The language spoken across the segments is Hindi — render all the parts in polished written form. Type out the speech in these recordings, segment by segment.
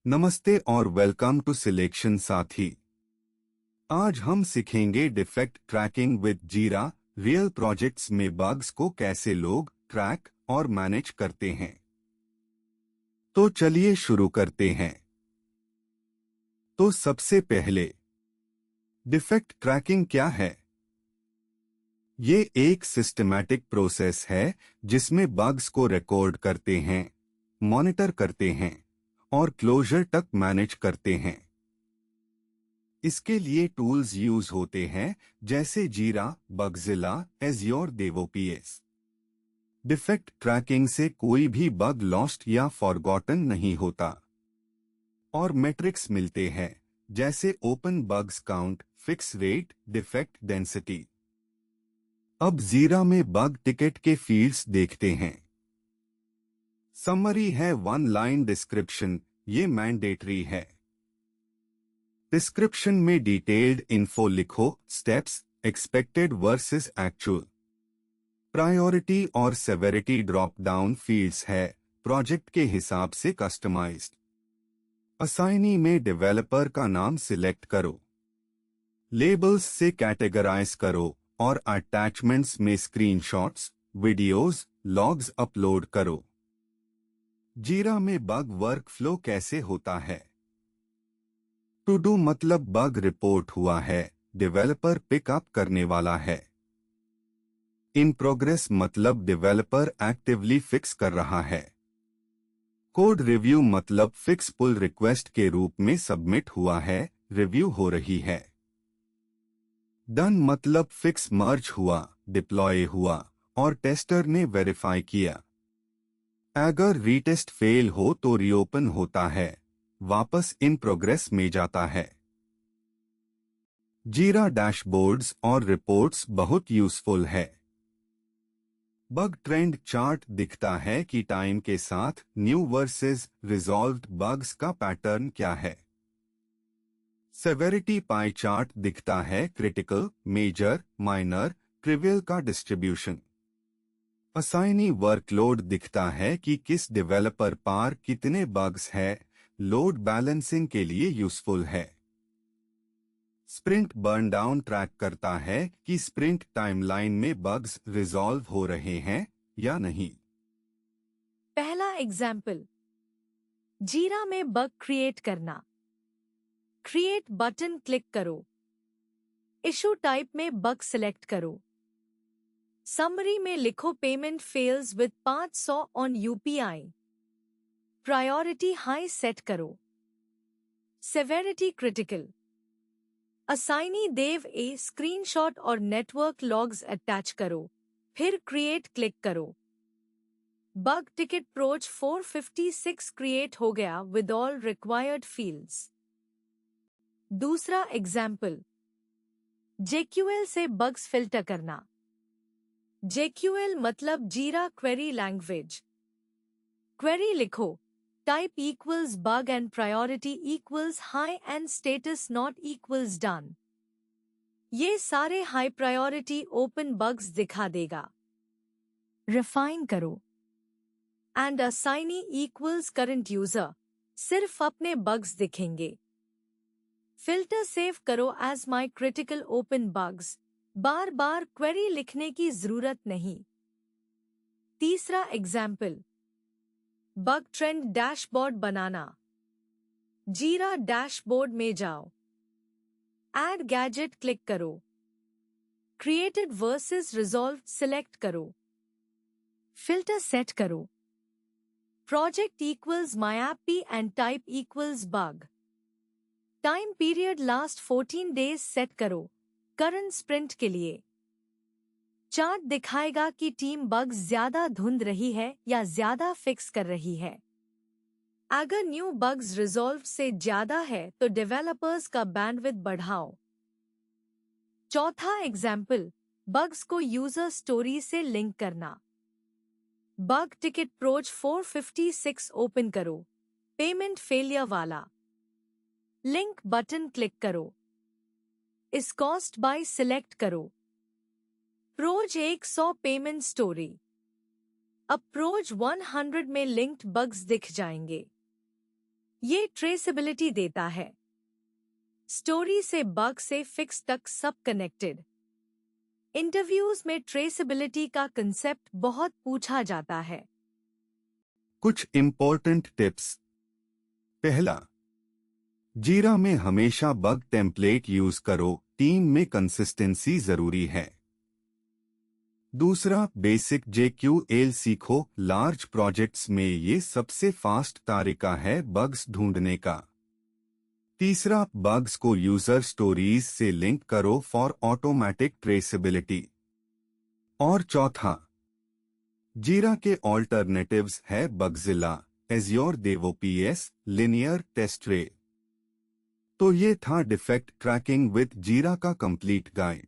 नमस्ते और वेलकम टू सिलेक्शन साथी। आज हम सीखेंगे डिफेक्ट ट्रैकिंग विद जीरा। रियल प्रोजेक्ट्स में बग्स को कैसे लोग ट्रैक और मैनेज करते हैं। तो चलिए शुरू करते हैं। तो सबसे पहले डिफेक्ट ट्रैकिंग क्या है? ये एक सिस्टमैटिक प्रोसेस है जिसमें बग्स को रिकॉर्ड करते हैं, मॉनिटर करते हैं और क्लोजर तक मैनेज करते हैं। इसके लिए टूल्स यूज होते हैं जैसे जीरा, बगजिला, एज़्योर डेवोपीएस। डिफेक्ट ट्रैकिंग से कोई भी बग लॉस्ट या फॉरगॉटन नहीं होता और मैट्रिक्स मिलते हैं जैसे open bugs count, fix rate, defect density. अब जीरा में बग टिकट के फील्ड्स देखते हैं। समरी है वन लाइन डिस्क्रिप्शन, ये मैंडेटरी है। डिस्क्रिप्शन में डिटेल्ड इन्फो लिखो, steps, expected versus actual. Priority और सेवेरिटी ड्रॉप डाउन फील्ड्स है, प्रोजेक्ट के हिसाब से कस्टमाइज्ड। असाइनी में डेवलपर का नाम सिलेक्ट करो। लेबल्स से कैटेगराइज करो और अटैचमेंट्स में स्क्रीनशॉट्स, वीडियोस, लॉग्स अपलोड करो। जीरा में बग वर्कफ्लो कैसे होता है? टू डू मतलब बग रिपोर्ट हुआ है, डेवलपर पिकअप करने वाला है। इन प्रोग्रेस मतलब डेवलपर एक्टिवली फिक्स कर रहा है। कोड रिव्यू मतलब फिक्स पुल रिक्वेस्ट के रूप में सबमिट हुआ है, रिव्यू हो रही है। डन मतलब फिक्स मर्ज हुआ, डिप्लॉय हुआ और टेस्टर ने वेरीफाई किया। अगर रीटेस्ट फेल हो तो रीओपन होता है, वापस इन प्रोग्रेस में जाता है। जीरा डैशबोर्ड्स और रिपोर्ट्स बहुत यूजफुल है। बग ट्रेंड चार्ट दिखता है कि टाइम के साथ न्यू वर्सेस रिजॉल्व्ड बग्स का पैटर्न क्या है। सेवेरिटी पाई चार्ट दिखता है क्रिटिकल, मेजर, माइनर, ट्रिवियल का डिस्ट्रीब्यूशन। असाइनी वर्कलोड दिखता है कि किस डेवलपर पार कितने बग्स है, लोड बैलेंसिंग के लिए यूजफुल है। स्प्रिंट बर्न डाउन ट्रैक करता है कि स्प्रिंट टाइमलाइन में बग्स रिजॉल्व हो रहे हैं या नहीं। पहला एग्जाम्पल, जीरा में बग क्रिएट करना। क्रिएट बटन क्लिक करो। इशू टाइप में बग सिलेक्ट करो। समरी में लिखो payment fails with 500 on UPI. Priority high set करो। Severity critical. Assignee Dev A screenshot और नेटवर्क लॉग्स अटैच करो, फिर क्रिएट क्लिक करो। बग टिकट प्रोच 456 क्रिएट हो गया विद ऑल रिक्वायर्ड फील्ड्स। दूसरा एग्जाम्पल, जेक्यूएल से बग्स फिल्टर करना। जेक्यूएल मतलब जीरा क्वेरी लैंग्वेज। क्वेरी लिखो, type equals bug and priority equals high and status not equals done. ये सारे हाई प्रायोरिटी ओपन बग्स दिखा देगा। रिफाइन करो। And assignee equals current user, सिर्फ अपने बग्स दिखेंगे। फिल्टर सेव करो as my critical open bugs, बार बार क्वेरी लिखने की जरूरत नहीं। तीसरा एग्जाम्पल, बग ट्रेंड डैशबोर्ड बनाना। जीरा डैशबोर्ड में जाओ। ऐड गैजेट क्लिक करो। क्रिएटेड वर्सेस रिजॉल्व सिलेक्ट करो। फिल्टर सेट करो। Project equals myapp and type equals bug. Time period last 14 days set करो, करंट स्प्रिंट के लिए। चार्ट दिखाएगा कि टीम बग्स ज्यादा ढूंढ रही है या ज्यादा फिक्स कर रही है। अगर न्यू बग्स रिजॉल्व से ज्यादा है तो डेवलपर्स का बैंडविड्थ बढ़ाओ। चौथा एग्जाम्पल, बग्स को यूजर स्टोरी से लिंक करना। बग टिकट प्रोच 456 ओपन करो, पेमेंट फेलियर वाला। लिंक बटन क्लिक करो। इस कॉस्ट बाय सिलेक्ट करो। प्रोज 100 पेमेंट स्टोरी। अब प्रोज 100 में लिंक्ड बग्स दिख जाएंगे। ये ट्रेसेबिलिटी देता है। स्टोरी से बग से फिक्स तक सब कनेक्टेड। इंटरव्यूज में ट्रेसेबिलिटी का कंसेप्ट बहुत पूछा जाता है। कुछ इम्पोर्टेंट टिप्स। पहला, जीरा में हमेशा बग टेम्पलेट यूज करो, टीम में कंसिस्टेंसी जरूरी है। दूसरा, बेसिक जेक्यूएल सीखो, लार्ज प्रोजेक्ट्स में ये सबसे फास्ट तरीका है बग्स ढूंढने का। तीसरा, बग्स को यूजर स्टोरीज से लिंक करो फॉर ऑटोमेटिक ट्रेसेबिलिटी। और चौथा, जीरा के ऑल्टरनेटिव्स है बगजिला, एज्योर डेवोपीएस, लिनियर टेस्टरे। तो ये था डिफेक्ट ट्रैकिंग विद जीरा का कंप्लीट गाइड।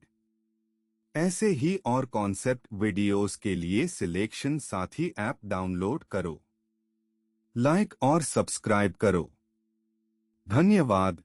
ऐसे ही और कॉन्सेप्ट वीडियोस के लिए सिलेक्शन साथी ऐप डाउनलोड करो, लाइक और सब्सक्राइब करो। धन्यवाद।